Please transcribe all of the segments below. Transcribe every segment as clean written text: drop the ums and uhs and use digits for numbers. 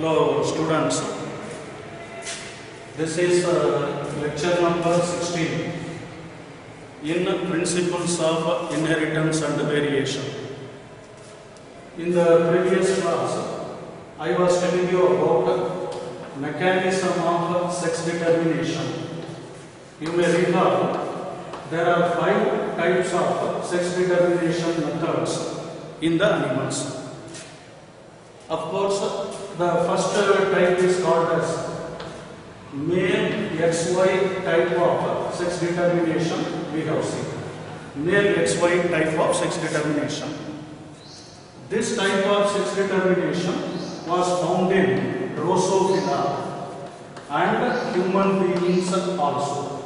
Hello students, this is lecture number 16 in principles of inheritance and variation. In the previous class, I was telling you about mechanism of sex determination. You may recall there are 5 types of sex determination methods in the animals. Of course, the first type is called as male XY type of sex determination. We have seen male XY type of sex determination. This type of sex determination was found in Drosophila and human beings also.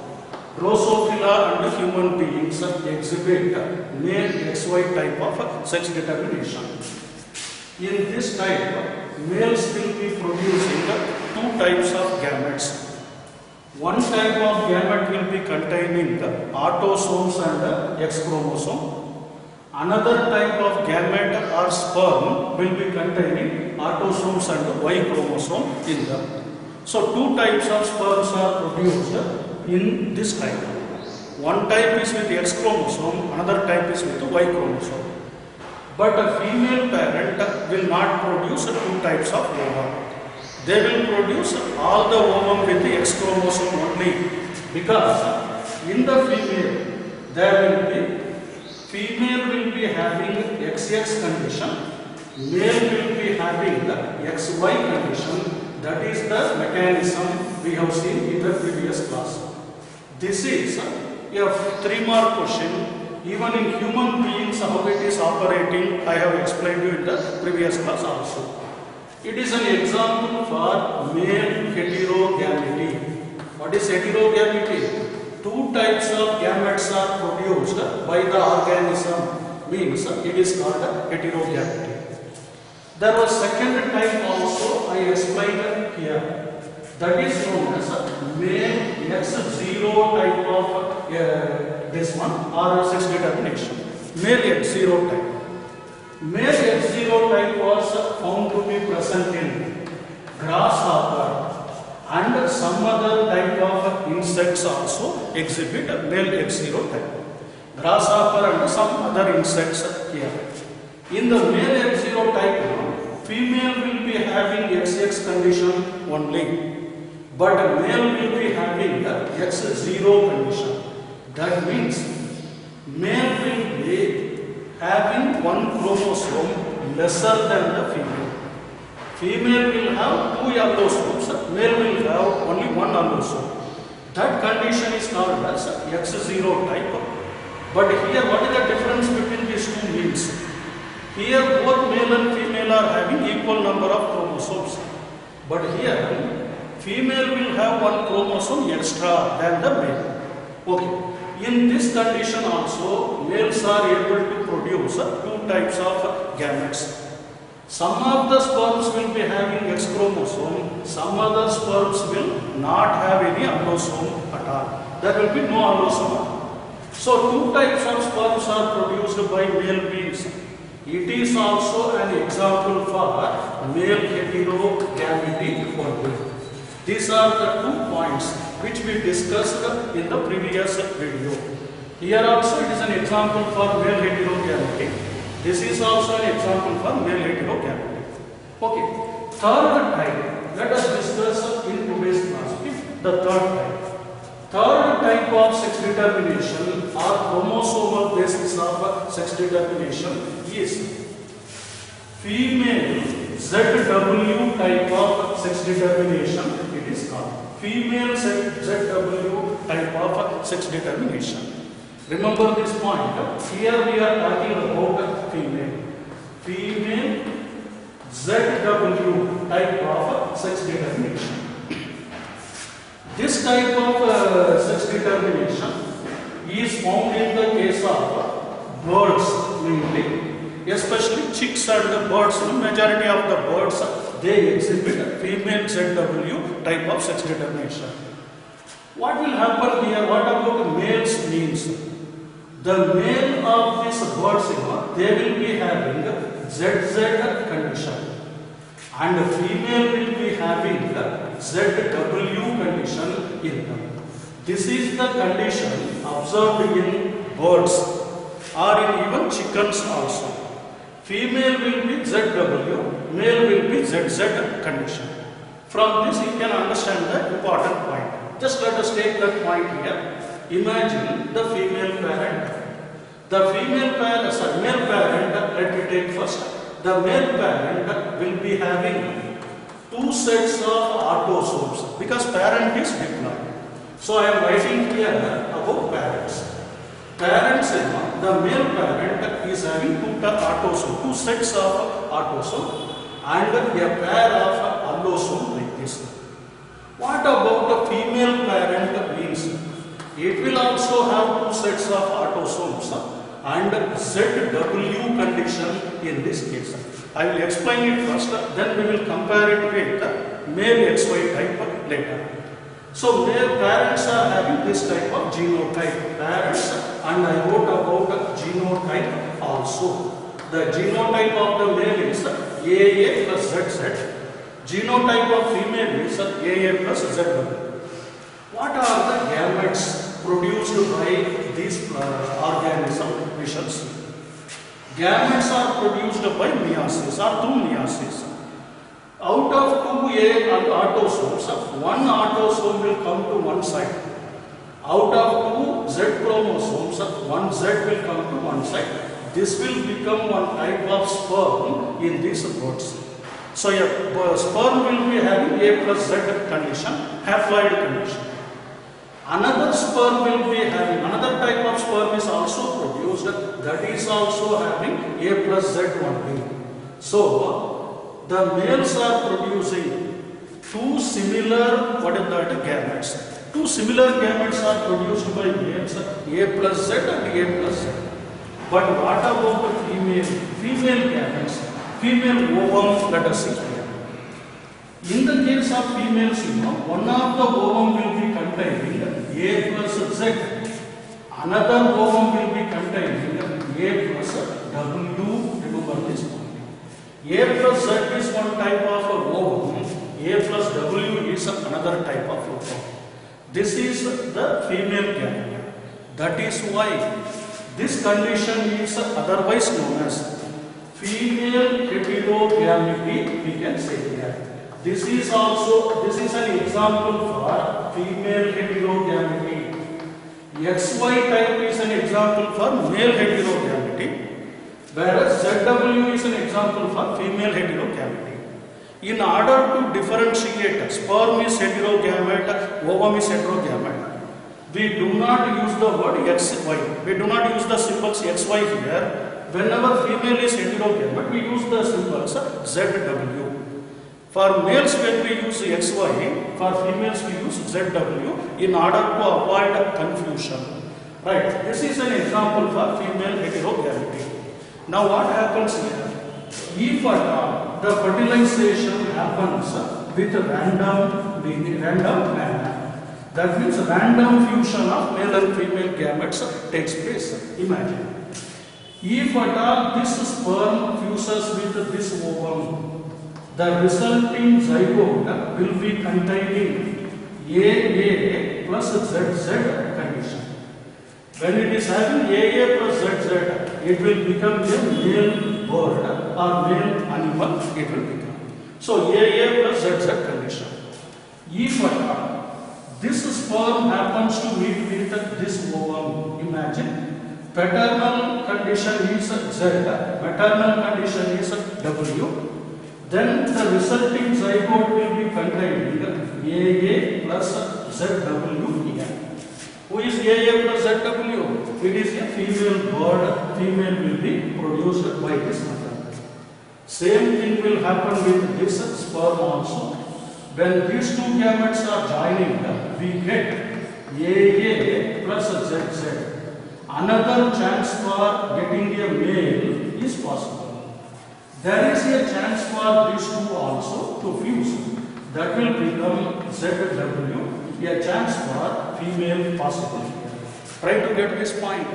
Drosophila and human beings exhibit male XY type of sex determination. In this type, males will be producing 2 types of gametes. One type of gamete will be containing autosomes and X chromosome. Another type of gamete or sperm will be containing autosomes and Y chromosome in them. So 2 types of sperms are produced in this type. One type is with X chromosome, another type is with Y chromosome. But a female parent will not produce 2 types of ovum. They will produce all the ovum with the X chromosome only, because in the female will be having XX condition, male will be having the XY condition. That is the mechanism we have seen in the previous class. This is a 3-mark question. Even in human beings, how it is operating, I have explained you in the previous class also. It is an example for male heterogamety. What is heterogamety? 2 types of gametes are produced by the organism, means it is called heterogamety. There was second type also I explained here. That is known as male X0 type of this one or sex determination. Male X0 type. Male X0 type was found to be present in grasshopper and some other type of insects also exhibit male X0 type. Grasshopper and some other insects here. In the male X0 type, female will be having XX condition only, but male will be having the X0 condition. That means male will be having 1 chromosome lesser than the female. Female will have 2 allosomes, male will have only 1 allosome. That condition is called as X0 type. But here, what is the difference between these 2 means? Here, both male and female are having equal number of chromosomes. But here, female will have 1 chromosome extra than the male. Okay. In this condition also, males are able to produce 2 types of gametes. Some of the sperms will be having X chromosome, some other sperms will not have any allosome at all. There will be no allosome. So 2 types of sperms are produced by male beings. It is also an example for male heterogamety only. These are the 2 points which we discussed in the previous video. Here also it is an example for male heterogamety. This is also an example for male heterogamety. Okay, third type. Let us discuss in today's class. The third type. Third type of sex determination or chromosomal basis of sex determination is female ZW type of sex determination. It is called female ZW type of sex determination. Remember this point. Here we are talking about female. Female ZW type of sex determination. This type of sex determination is found in the case of birds mainly, especially chicks and birds. Majority of the birds, they exhibit female ZW type of sex determination. What will happen here? What about males means? The male of these birds, they will be having ZZ condition. and the female will be having the ZW condition in them. This is the condition observed in birds or in even chickens also. Female will be ZW, male will be ZZ condition. From this you can understand the important point. Just let us take that point here. Imagine the female parent. The female parent, sorry, male parent, let me take first. The male parent will be having two sets of autosomes because parent is diploid. So I am writing here about parents. Parents, the male parent is having two sets of autosome and a pair of allosome like this. What about the female parent means? It will also have two sets of autosomes and ZW condition in this case. I will explain it first, then we will compare it with male XY type later. So male parents are having this type of genotype, parents, and I wrote about genotype also. The genotype of the male is AA plus ZZ. Genotype of female is AA plus ZW. What are the gametes produced by these organisms? We shall see. Gametes are produced by meiosis or through meiosis. Out of two autosomes, one autosome will come to one side. Out of two Z chromosomes, one Z will come to one side. This will become one type of sperm in these birds. So a sperm will be having A plus Z condition, haploid condition. Another sperm will be having, another type of sperm is also produced, that is also having A plus Z only. So the males are producing two similar, gametes. Two similar gametes are produced by males, A plus Z and A plus Z. But what about the female? Female gametes, female ovum, let us see here. In the case of females, one of the ovum will be containing A plus Z. Another ovum will be containing A plus W. Remember this point. A plus Z is one type of ovum. A plus W is another type of ovum. This is the female gamete. That is why this condition is otherwise known as female heterogamety, we can say here. This is an example for female heterogamety. XY type is an example for male heterogamety, whereas ZW is an example for female heterogamety. In order to differentiate sperm is heterogamete, ovum is heterogamete, we do not use the word XY. We do not use the symbols XY here. Whenever female is heterogamete, we use the symbols ZW. For males, when we use XY, for females we use ZW in order to avoid confusion. Right? This is an example for female heterogamety. Now what happens here? If the fertilization happens with random manner, that means random fusion of male and female gametes takes place. Imagine. If at all this sperm fuses with this ovum, the resulting zygote will be containing AA plus ZZ condition. When it is having AA plus ZZ, it will become a male bird or male animal, it will become. So AA plus ZZ condition. If at all this sperm happens to meet with this ovum, imagine, paternal condition is Z, maternal condition is W, then the resulting zygote will be containing AA plus ZW here. Who is AA plus ZW? It is a female bird, female will be produced by this method. Same thing will happen with this sperm also. When these two gametes are joining, we get AA plus ZZ. Another chance for getting a male is possible. There is a chance for these two also to fuse. That will become ZW, a chance for female possible. Try to get this point.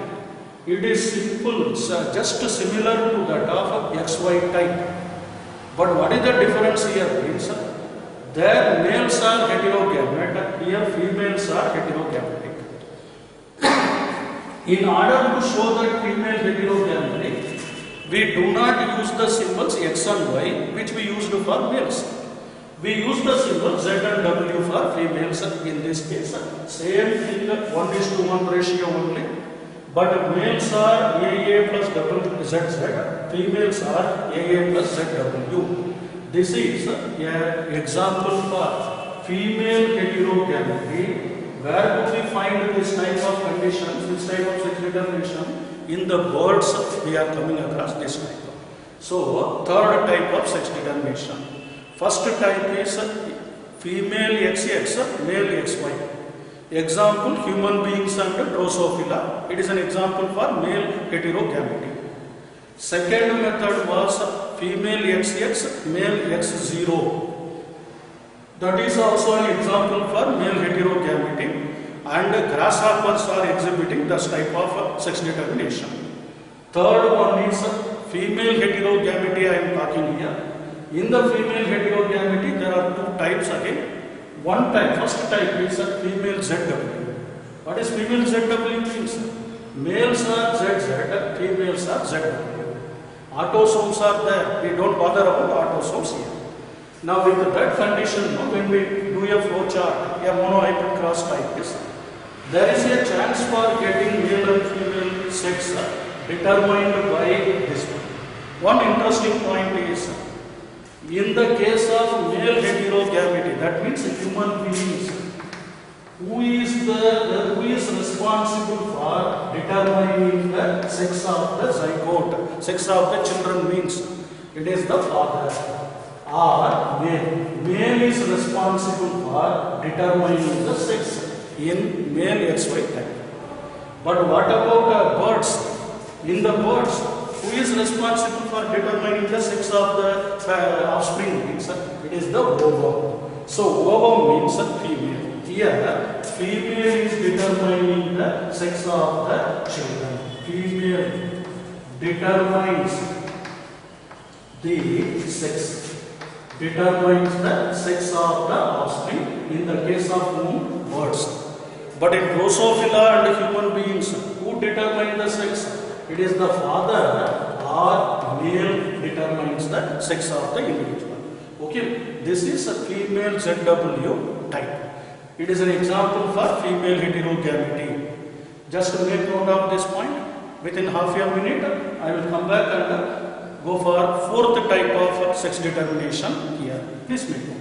It is simple, just similar to that of XY type. But what is the difference here means there males are heterogamete, here females are heterogametic. In order to show that female heterogametic, we do not use the symbols X and Y which we used for males. We use the symbol Z and W for females in this case. Same thing, 1:1 ratio only. But males are AA plus ZZ, females are AA plus ZW. This is an example for female heterogamety. Where do we find this type of conditions, this type of sex determination? In the birds, we are coming across this type. So, third type of sex determination. First type is female XX, male XY. Example, human beings and Drosophila. It is an example for male heterogamety. Second method was female XX, male X0. That is also an example for male heterogamety, and grasshoppers are exhibiting this type of sex determination. Third one is female heterogamety I am talking here. In the female heterogamety there are two types again. One type, first type is female ZW. What is female ZW means? Males are ZZ, females are ZW. Autosomes are there, we don't bother about autosomes here. Now with that condition, when we do a flow chart, a monohybrid cross type is, there is a chance for getting male and female sex determined by this one. One interesting point is, in the case of male heterogamety, that means human beings, who is responsible for determining the sex of the zygote, sex of the children means it is the father or male. Male is responsible for determining the sex in male XY type. But what about birds? In the birds, who is responsible for determining the sex of the offspring means it is the ovum. So ovum means female. Here female is determining the sex of the children. Female determines the sex. Determines the sex of the offspring in the case of whom? Birds. But in Drosophila and human beings, who determine the sex? It is the father or male determines the sex of the individual. Okay, this is a female ZW type. It is an example for female heterogamety. Just to make note of this point, within half a minute, I will come back and go for fourth type of sex determination here. Please make note.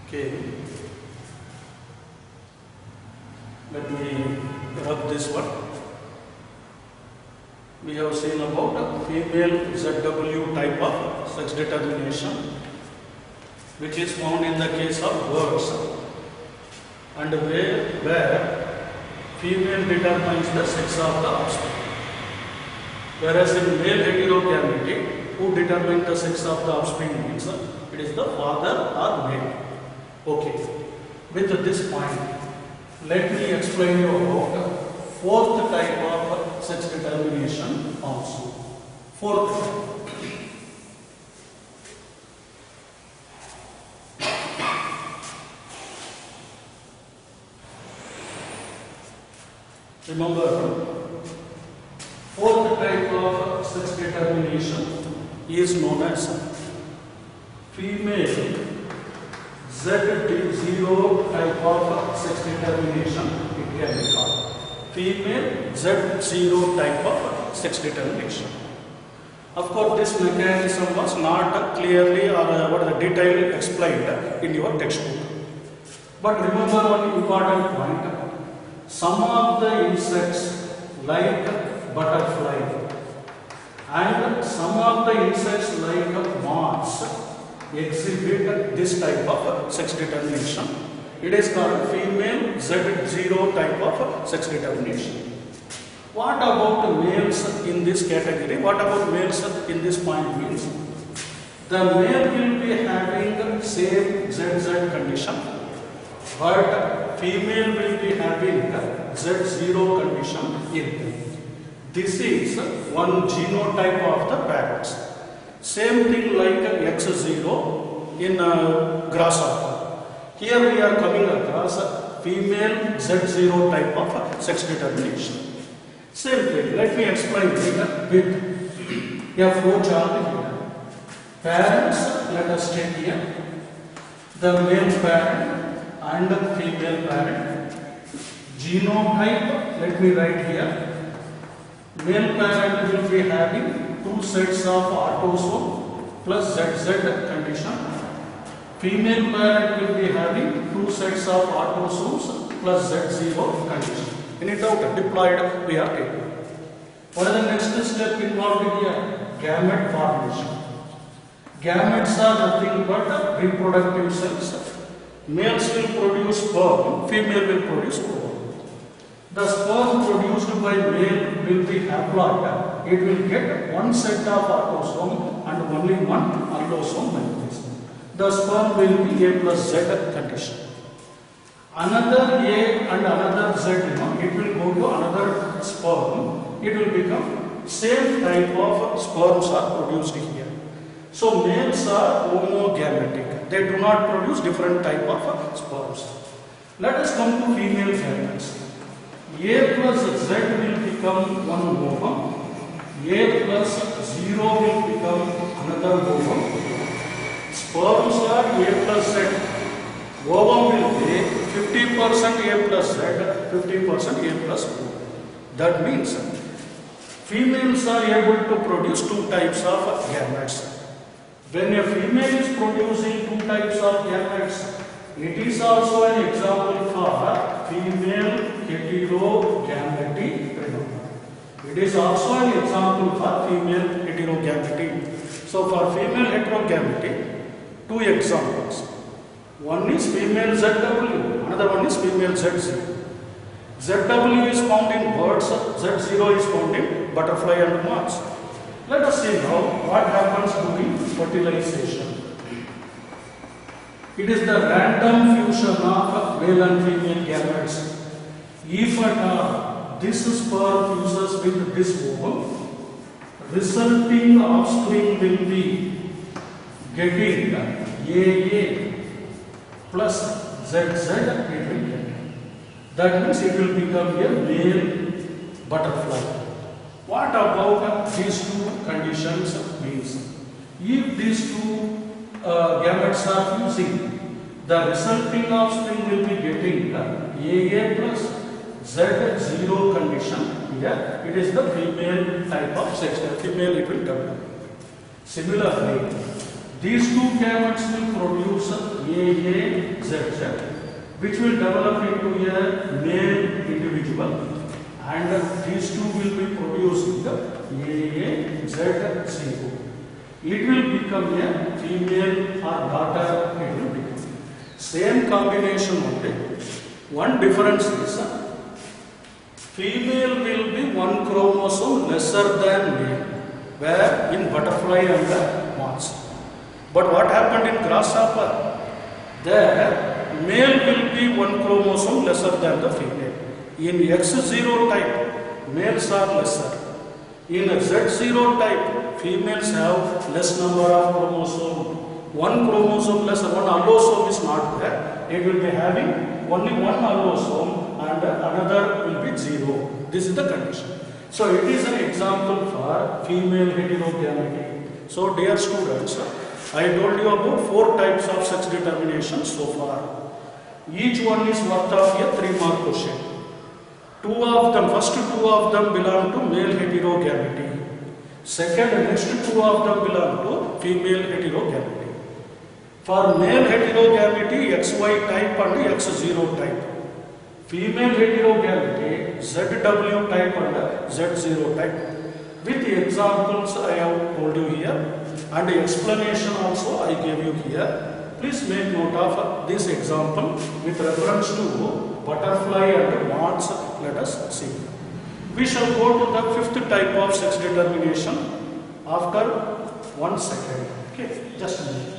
Okay, let me rub this one. We have seen about female ZW type of sex determination, which is found in the case of birds, and where female determines the sex of the offspring. Whereas in male heterogamety, who determines the sex of the offspring means it is the father or male. Okay, with this point, let me explain you about fourth type of sex determination also. Fourth type. Remember, fourth type of sex determination is known as female Z0 type of sex determination it can be called. Female Z0 type of sex determination. Of course, this mechanism was not clearly or what the detail explained in your textbook. But remember one important point. Some of the insects like butterfly and some of the insects like moths exhibit this type of sex determination. It is called female Z0 type of sex determination. What about males in this category? What about males in this point means? The male will be having same ZZ condition, but female will be having Z0 condition in them. This is one genotype of the parrots. Same thing like X0 in grasshopper. Here we are coming across female Z0 type of sex determination. Same thing. Let me explain it with a flow chart here. Parents, let us take here the male parent and the female parent. Genotype, let me write here. Male parent will be having two sets of autosome plus ZZ condition. Female parent will be having two sets of autosomes plus Z0 condition. Any doubt? Diploid we are taking. What is the next step involved here? Gamete formation. Gametes are nothing but reproductive cells. Males will produce sperm, female will produce ovum. The sperm produced by male will be haploid. It will get one set of autosome and only one allosome like this. The sperm will be A plus Z condition. Another A and another Z, it will go to another sperm. It will become same type of sperms are produced here. So males are homogametic. They do not produce different type of sperms. Let us come to female gametes. A plus Z will become one ovum. A plus 0 will become another ovum. Sperms are A plus Z. Ovum will be 50% A plus Z, 50% A plus O. That means females are able to produce two types of gametes. When a female is producing two types of gametes, it is also an example for female heterogamety phenomenon. It is also an example for female heterogamety. So for female heterogamety, two examples. One is female ZW, another one is female ZZ. ZW is found in birds, Z0 is found in butterfly and moths. Let us see now what happens during fertilization. It is the random fusion of male and female gametes. If at all this sperm fuses with this ovum, resulting offspring will be getting AA plus ZZ it will get. That means it will become a male butterfly. What about these two conditions means? If these two gametes are fusing, the resulting offspring will be getting AA plus Z0 condition. Here it is the female type of sex, female it will develop. Similarly, these two gametes will produce AAZZ, which will develop into a male individual. And these two will be producing the AAZ0. It will become a female or daughter, it will become. Same combination only. One difference is female will be one chromosome lesser than male, where in butterfly and the moths. But what happened in grasshopper? There, male will be one chromosome lesser than the female. In X0 type, males are lesser. In Z0 type, females have less number of chromosomes. One chromosome lesser, one allosome is not there. It will be having only one allosome and another will be 0. This is the condition. So it is an example for female heterogamety. So dear students, I told you about 4 types of sex determination so far. Each one is worth of a 3-mark question. First two of them belong to male heterogamety. Next two of them belong to female heterogamety. For male heterogamety, XY type and X0 type. Female heterogamety, ZW type and Z0 type. With the examples I have told you here and the explanation also I gave you here. Please make note of this example with reference to butterfly and moths. Let us see. We shall go to the 5th type of sex determination after 1 second. Okay, just a minute.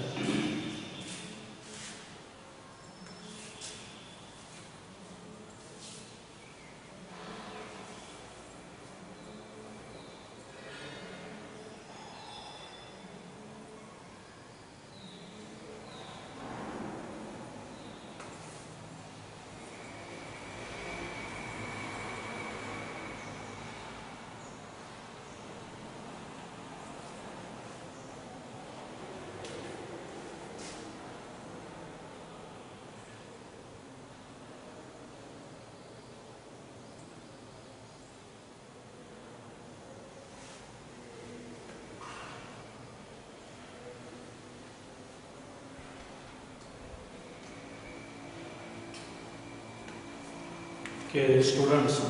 Okay, students,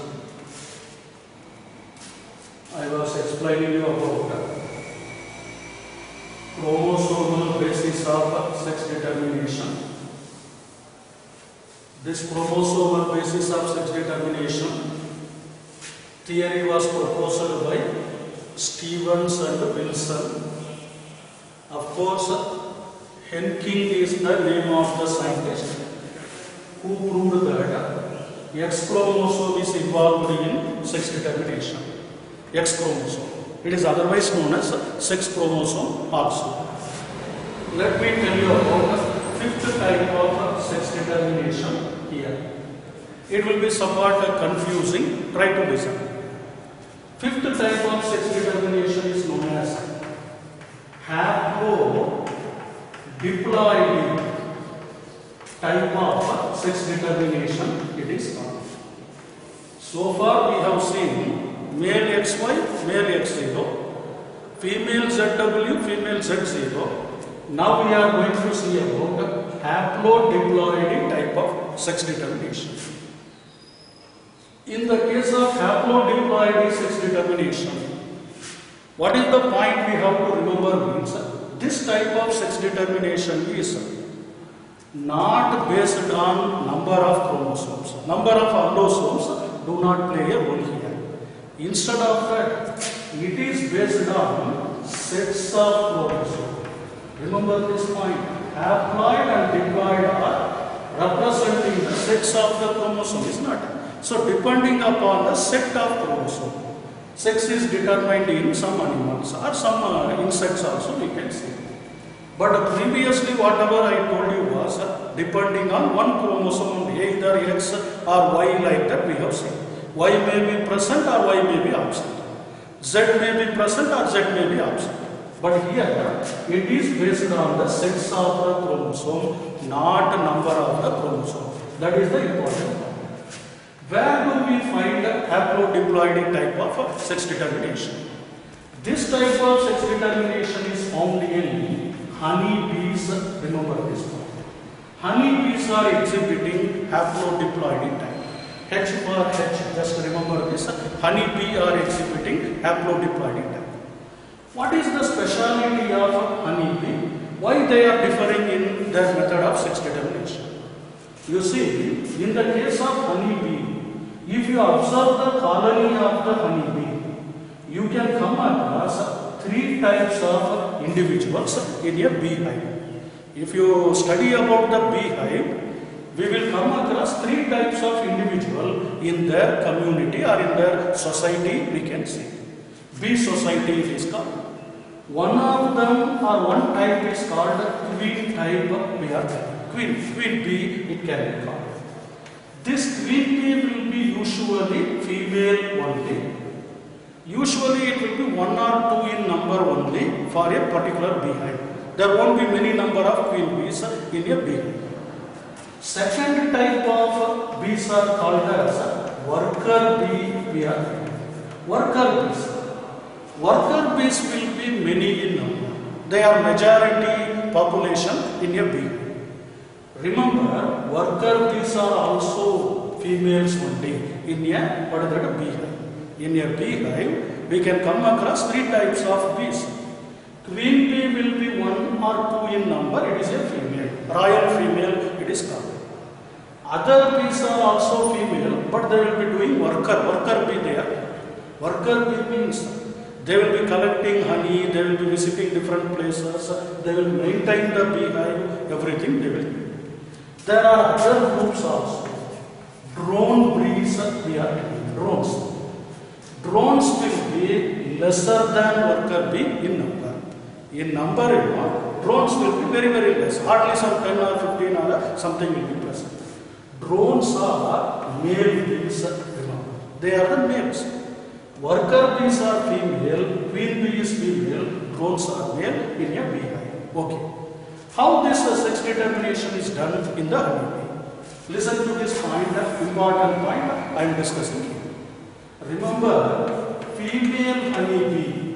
I was explaining you about chromosomal basis of sex determination. This chromosomal basis of sex determination theory was proposed by Stevens and Wilson. Of course, Henking is the name of the scientist who proved that X chromosome is involved in sex determination. X chromosome. It is otherwise known as sex chromosome also. Let me tell you about the 5th type of sex determination here. It will be somewhat confusing. Try to listen. 5th type of sex determination is known as haplodiploidy type of sex determination. It is called. So far we have seen male XY, male X0, female ZW, female Z0. Now we are going to see about haplodiploidy type of sex determination. In the case of haplodiploidy sex determination, what is the point we have to remember means this type of sex determination is not based on number of chromosomes. Number of allosomes do not play a role here. Instead of that, it is based on sets of chromosomes. Remember this point. Haploid and diploid are representing the sets of the chromosome, is not. So depending upon the set of chromosome, sex is determined in some animals or some insects also we can see. But previously whatever I told you was depending on one chromosome, either X or Y, like that we have seen. Y may be present or Y may be absent. Z may be present or Z may be absent. But here it is based on the sex of the chromosome, not number of the chromosome. That is the important point. Where do we find the haplodiploidy type of sex determination? This type of sex determination is found in honeybees. Remember this point. Honeybees are exhibiting haplodiploidy type. H for H, just remember this. Honeybee are exhibiting haplodiploidy type. What is the speciality of honeybee? Why they are differing in their method of sex determination? You see, in the case of honeybee, if you observe the colony of the honeybee, you can come across 3 types of individuals in a beehive. If you study about the beehive, we will come across 3 types of individual in their community or in their society, we can see. Bee society it is called. One of them or one type is called queen type. We are queen bee it can be called. This queen bee will be usually female only. Usually it will be 1 or 2 in number only for a particular beehive. There won't be many number of queen bees in a bee. Second type of bees are called as worker bee. Worker bees. Worker bees will be many in number. They are majority population in a bee. Remember, worker bees are also females only in a beehive. In a beehive, we can come across three types of bees. Queen bee will be one or two in number. It is a female, royal female. It is called. Other bees are also female, but they will be doing worker bee there. Worker bee means they will be collecting honey, they will be visiting different places, they will maintain the beehive, everything they will do. There are other groups also. Drone bees, we are taking drones. Drones will be lesser than worker bee in number. In number, drones will be very, very less. Hardly some 10 or 15 or something will be present. Drones are male bees, remember. They are the males. Worker bees are female, queen bee is female, drones are male in a beehive. Okay. How this sex determination is done in the honeybee? Listen to this point, important point I am discussing here. Remember, female honeybee,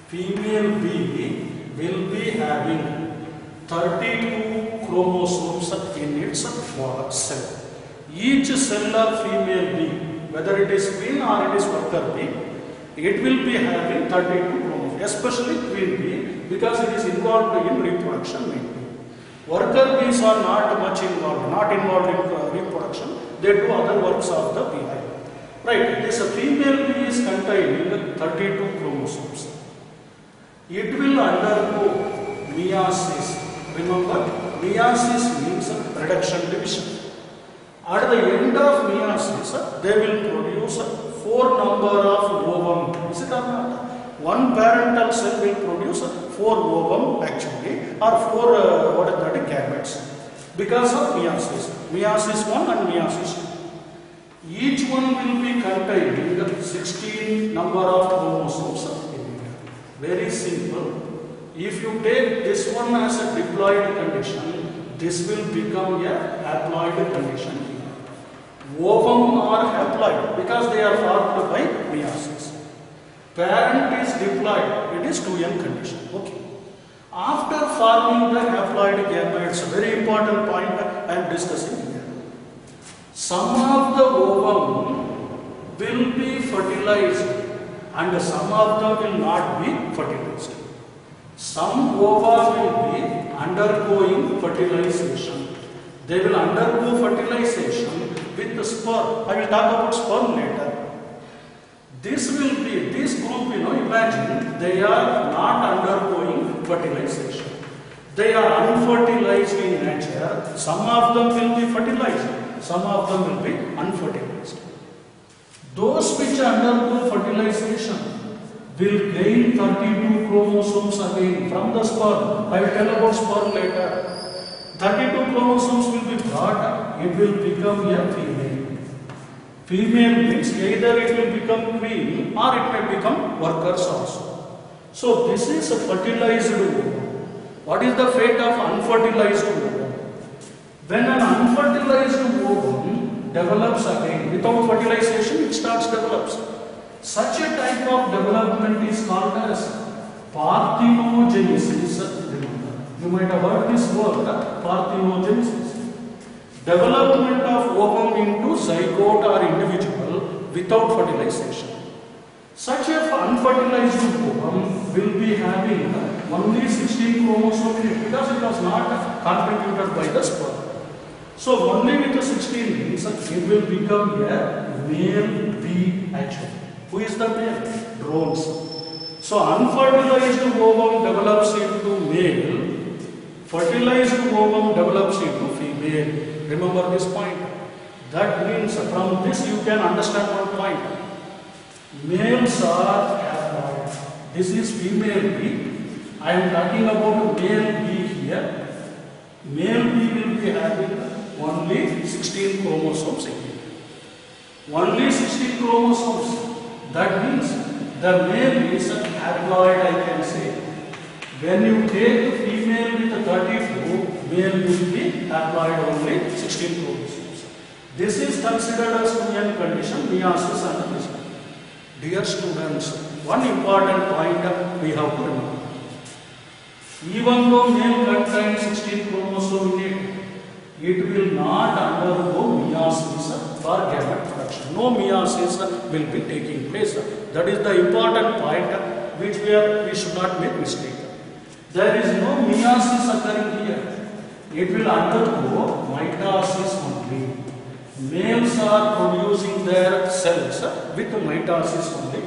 female bee will be having 32 chromosomes in its cell. Each cell of female bee, whether it is queen or it is worker bee, it will be having 32 chromosomes, especially queen bee, because it is involved in reproduction mainly. Worker bees are not much involved, not involved in reproduction. They do other works of the beehive. Right, this female bee is containing 32 chromosomes. It will undergo meiosis. Remember, meiosis means reduction division. At the end of meiosis, they will produce 4 number of ovum. Is it or not? One parental cell will produce 4 ovum actually, or 4 gametes, because of meiosis. Meiosis 1 and meiosis 2. Each one will be containing 16 number of chromosomes. Very simple. If you take this one as a diploid condition, this will become a haploid condition. Ovum are haploid because they are formed by meiosis. Parent is diploid, it is 2n condition. Okay. After forming the haploid gametes, very important point I am discussing here. Some of the ovum will be fertilized and some of them will not be fertilized. Some ova will be undergoing fertilization. They will undergo fertilization with the sperm. I will talk about sperm later. This group, imagine they are not undergoing fertilization. They are unfertilized in nature. Some of them will be fertilized, some of them will be unfertilized. Those which undergo fertilization will gain 32 chromosomes again from the sperm. I will tell about sperm later. 32 chromosomes will be brought, it will become a female. Female means either it will become queen or it may become workers also. So this is a fertilized ovum. What is the fate of unfertilized ovum? When an unfertilized ovum develops again, without fertilization it develops. Such a type of development is called as parthenogenesis. You might have heard this word, parthenogenesis. Development of ovum into zygote or individual without fertilization. Such a unfertilized ovum will be having only 16 chromosomes in it because it was not contributed by the sperm. So only with the 16 means it will become a male bee actually. Who is the male? Drones. So unfertilized ovum develops into male, fertilized ovum develops into female. Remember this point. That means from this you can understand one point. Males are haploid. This is female bee. I am talking about male bee here. Male bee will be having only 16 chromosomes in it. Only 16 chromosomes. That means the male is haploid, I can say. When you take female with 32, male will be applied only 16 chromosomes. This is considered as 2n condition, meiosis and mesosis. Dear students, one important point we have to remember. Even though male contains 16 chromosomes in it, it will not undergo meiosis or gamete production. No meiosis will be taking place. That is the important point which we should not make mistake. There is no meiosis occurring here. It will undergo mitosis only. Males are producing their cells with mitosis only,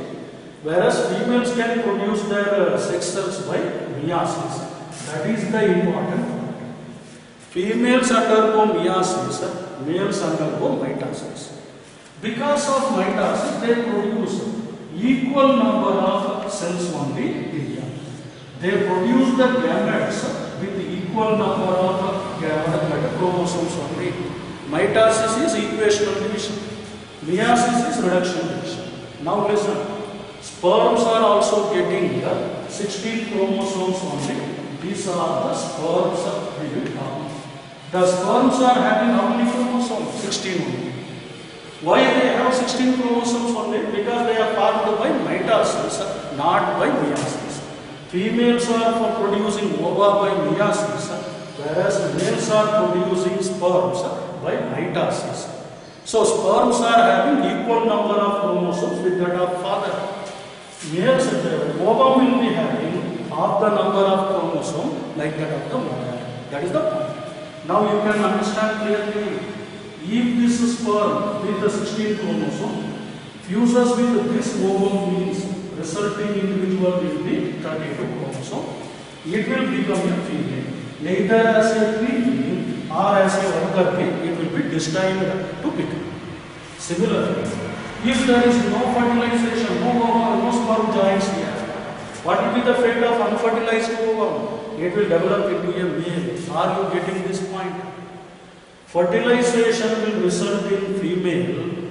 whereas females can produce their sex cells by meiosis. That is the important point. Females undergo meiosis, males undergo mitosis. Because of mitosis, they produce equal number of cells only in them. They produce the gametes with equal number of gamete chromosomes only. Mitosis is equational division. Meiosis is reduction division. Now listen. Sperms are also getting 16 chromosomes only. These are the sperms we will talk. The sperms are having how many chromosomes? 16 only. Why they have 16 chromosomes only? Because they are formed by mitosis, not by meiosis. Females are for producing ova by meiosis, whereas males are producing sperms by mitosis. So sperms are having equal number of chromosomes with that of father. Males, ova will be having half the number of chromosomes like that of the mother. That is the point. Now you can understand clearly. If this sperm with the 16 chromosome fuses with this ovum, means resulting individual will be 32 chromosome, it will become a female. Neither as a female or as a worker bee, it will be destined to become. Similarly, if there is no fertilization, no sperm joins here, what will be the fate of unfertilized ovum? It will develop into a male. Are you getting this point? Fertilization will result in female,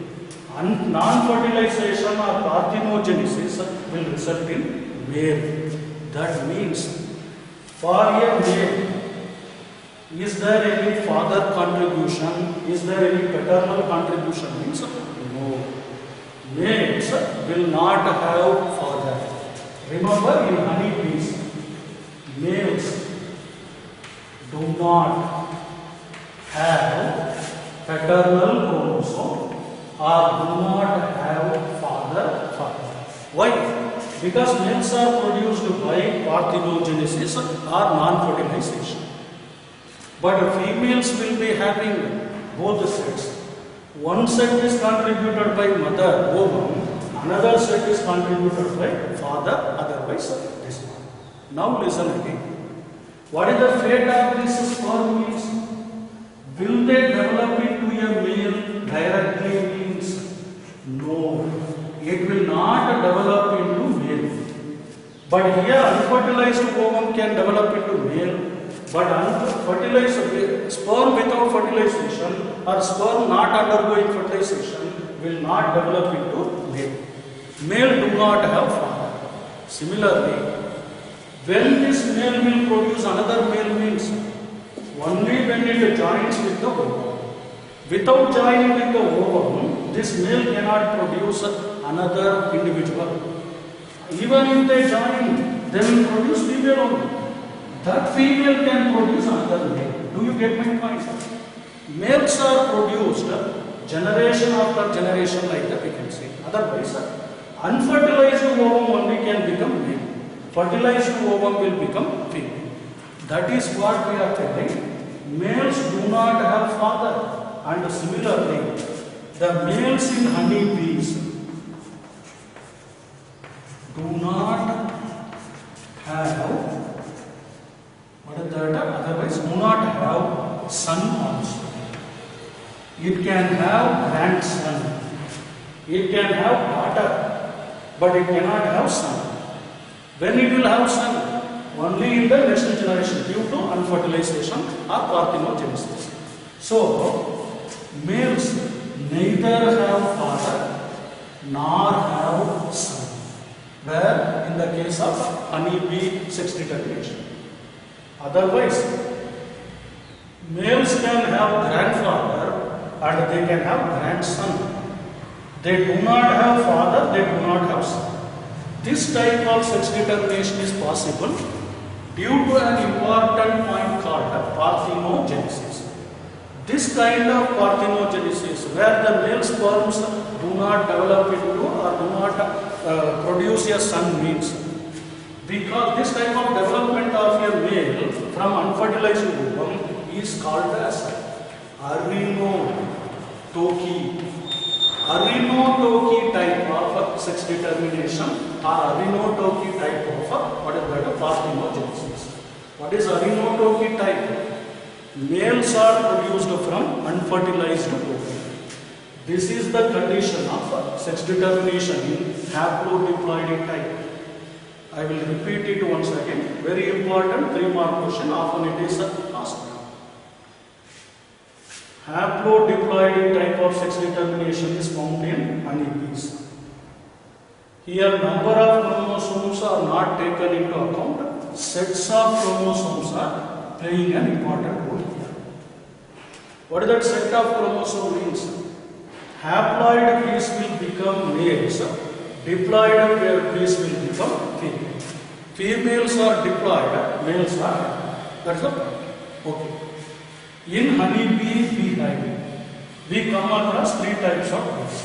and non-fertilization or parthenogenesis will result in male. That means, for a male, is there any father contribution? Is there any paternal contribution? Means no. Males will not have father. Remember, in honeybees, males do not have paternal chromosome or do not have father. Why? Because males are produced by parthenogenesis or non-fertilization. But females will be having both sets. One set is contributed by mother, ovum, another set is contributed by father, otherwise this one. Now listen again. What is the fate of this sperm means? Will they develop into a male directly means? No. It will not develop into male. But here unfertilized ovum can develop into male. But unfertilized sperm without fertilization or sperm not undergoing fertilization will not develop into male. Male do not have father. Similarly, when this male will produce another male means only when it joins with the ovum. Without joining with the ovum, this male cannot produce another individual. Even if they join, they will produce female only. That female can produce another male. Do you get my point? Males are produced generation after generation like that we can say. Otherwise, unfertilized ovum only can become male. Fertilized ovum will become female. That is what we are telling. Males do not have father. And similarly, the males in honeybees do not have, what is that? Otherwise, do not have son also. It can have grandson. It can have daughter, but it cannot have son. When it will have son? Only in the next generation due to unfertilization or parthenogenesis. So, males neither have father nor have son. where in the case of honeybee sex determination. Otherwise, males can have grandfather and they can have grandson. They do not have father, they do not have son. This type of sex determination is possible due to an important point called parthenogenesis. This kind of parthenogenesis, where the male sperms do not develop into or do not produce a son, means because this type of development of a male from unfertilized ovum is called as Arenotoky type of sex determination or Arenotoky type of what is that? Parthenogenesis. What is Arenotoky type? Males are produced from unfertilized ovum. This is the condition of sex determination in haplodiploidy type. I will repeat it once again. Very important 3-mark question. Often it is asked. Haplodiploidy type of sex determination is found in honeybees. Here number of chromosomes are not taken into account. Sets of chromosomes are playing an important role here. What does that set of chromosomes means? Haploid bees will become males. Diploid bees will become females. Females are diploid, males are. That's the point. Okay. In honeybee beehive, we come across 3 types of bees.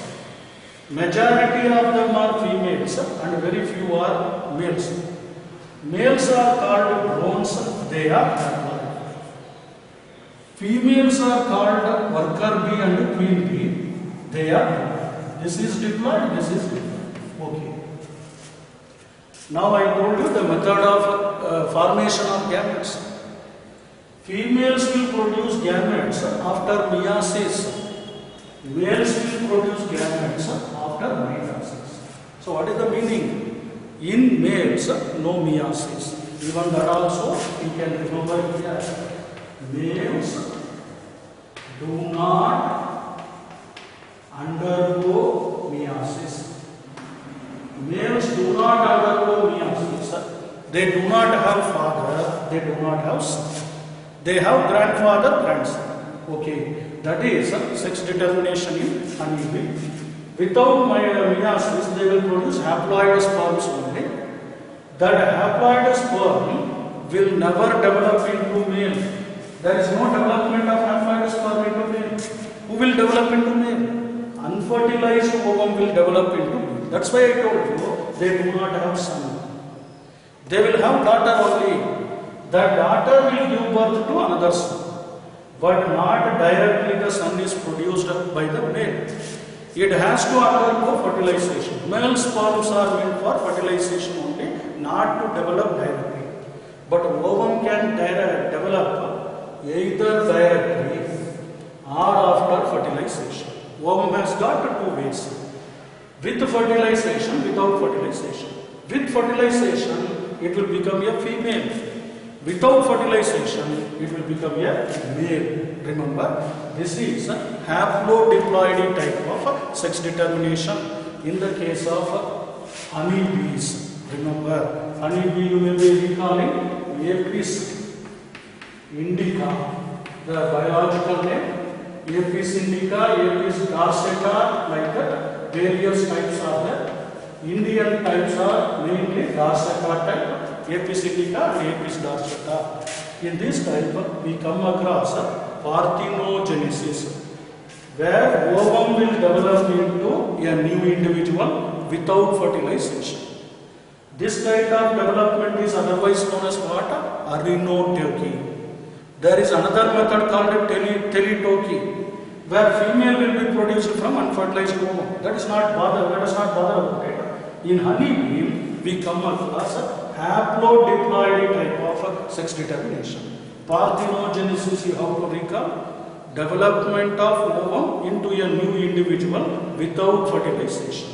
Majority of them are females and very few are males. Males are called drones, they are haploid. Females are called worker bee and queen bee, they are diploid. This is diploid, this is diploid. Okay. Now I told you the method of formation of gametes. Females will produce gametes after meiosis. Males will produce gametes after meiosis. So what is the meaning? In males, no meiosis. Even that also you can remember here. Males do not undergo meiosis. Males do not undergo meiosis. They do not have father, they do not have son. They have grandfather, grandson. Okay, that is sex determination in honeybee. Without meiosis, they will produce haploid sperms only. That haploid sperm will never develop into male. There is no development of haploid sperm into male. Who will develop into male? Unfertilized ovum will develop into male. That's why I told you they do not have son. They will have daughter only. The daughter will give birth to another son, but not directly the son is produced by the male. It has to undergo fertilization. Male sperms are meant for fertilization only, not to develop directly. But ovum can develop either directly or after fertilization. Ovum has got 2 ways. With fertilization, without fertilization. With fertilization, it will become a female. Without fertilization, it will become a male. Remember, this is a haplodiploidy type of sex determination in the case of honeybees. Remember, honeybee you may be recalling Apis indica, the biological name. Apis indica, Apis dorsata, like that. Various types are there. Indian types are mainly dorsata type. Apis indica and Apis dorsata. In this type, we come across parthenogenesis, where ovum will develop into a new individual without fertilization. This kind of development is otherwise known as what? Arenotoky. There is another method called teletoky, where female will be produced from unfertilized ovum. That is not bother. Let us not bother about it. In honeybee, we come across haplodiploidy type of sex determination. Parthenogenesis, you have to recall, development of ovum into a new individual without fertilization.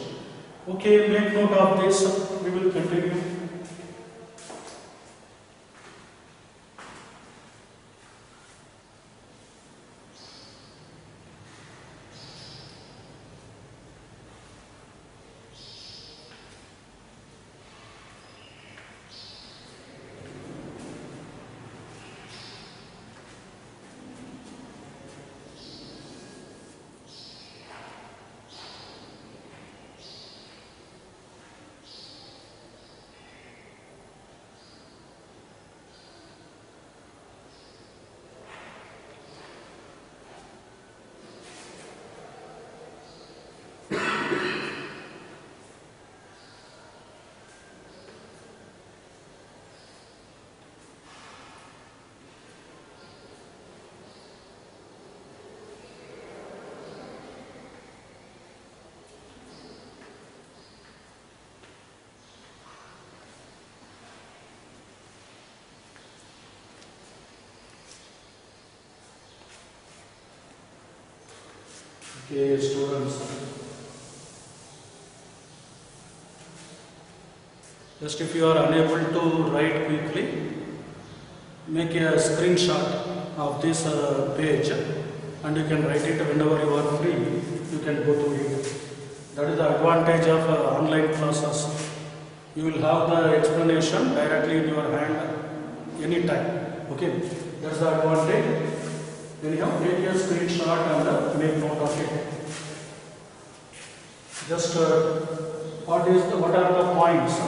Okay, make note of this. We will continue. Okay, students. Just if you are unable to write quickly, make a screenshot of this page and you can write it whenever you are free. You can go through it. That is the advantage of online classes. You will have the explanation directly in your hand anytime. Okay, that's the advantage. Anyhow, take a screenshot and make note of it. Just what are the points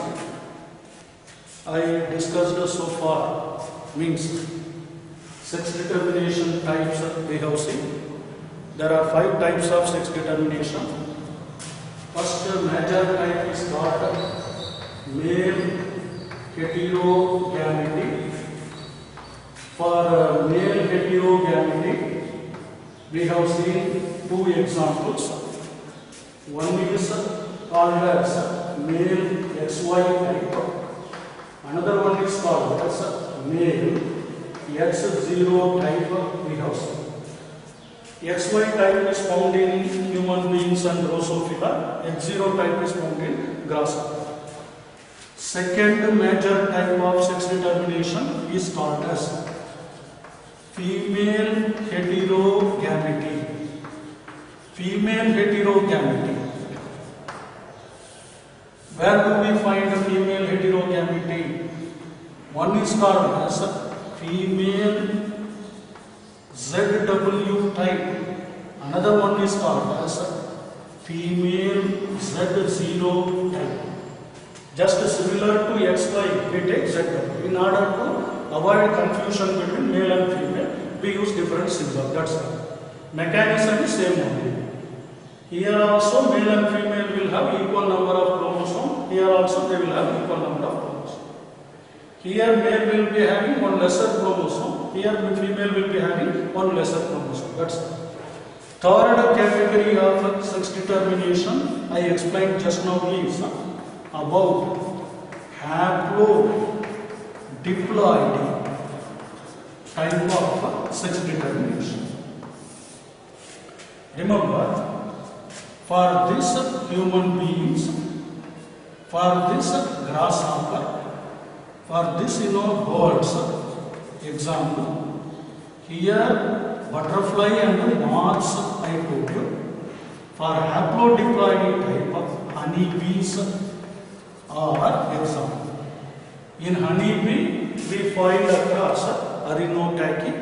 I discussed so far? Means sex determination types we have seen. There are 5 types of sex determination. First major type is called male heterogamity. For male heterogamity, we have seen 2 examples. One is called as male XY type. Another one is called as male X0 type we have seen. XY type is found in human beings and Drosophila. X0 type is found in grasshopper. Second major type of sex determination is called as female heterogamity. Female heterogamity. Where do we find the female heterogamity? One is called as female ZW type. Another one is called as female Z0 type. Just similar to XY, we take ZW. In order to avoid confusion between male and female, we use different symbols. That's all. Mechanism is same only. Here also male and female will have equal number of chromosomes. Here also they will have equal number of chromosomes. Here male will be having one lesser chromosome. Here female will be having one lesser chromosome. That's all. Third category of sex determination I explained just now is about haplodiploidy type of sex determination. Remember, for this human beings, for this grasshopper, for this birds, example, here butterfly and moths I told you. For haplodiploidy type of honeybees are example. In honeybee, we find across Arinotachy.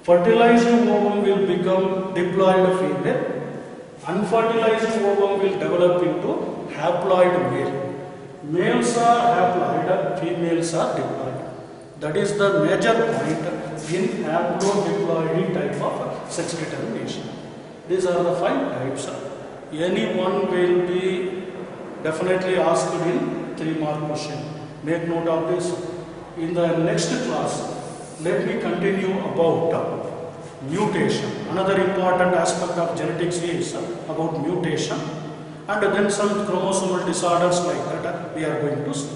Fertilized ovum will become diploid female. Unfertilized ovum will develop into haploid male. Males are haploid, females are diploid. That is the major point in haplodiploidy type of sex determination. These are the 5 types. Any one will be definitely asked in 3-mark question. Make note of this. In the next class, let me continue about mutation. Another important aspect of genetics is about mutation, and then some chromosomal disorders like that we are going to see.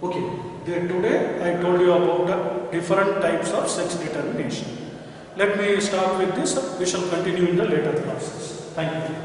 Okay, today I told you about different types of sex determination. Let me start with this. We shall continue in the later classes. Thank you.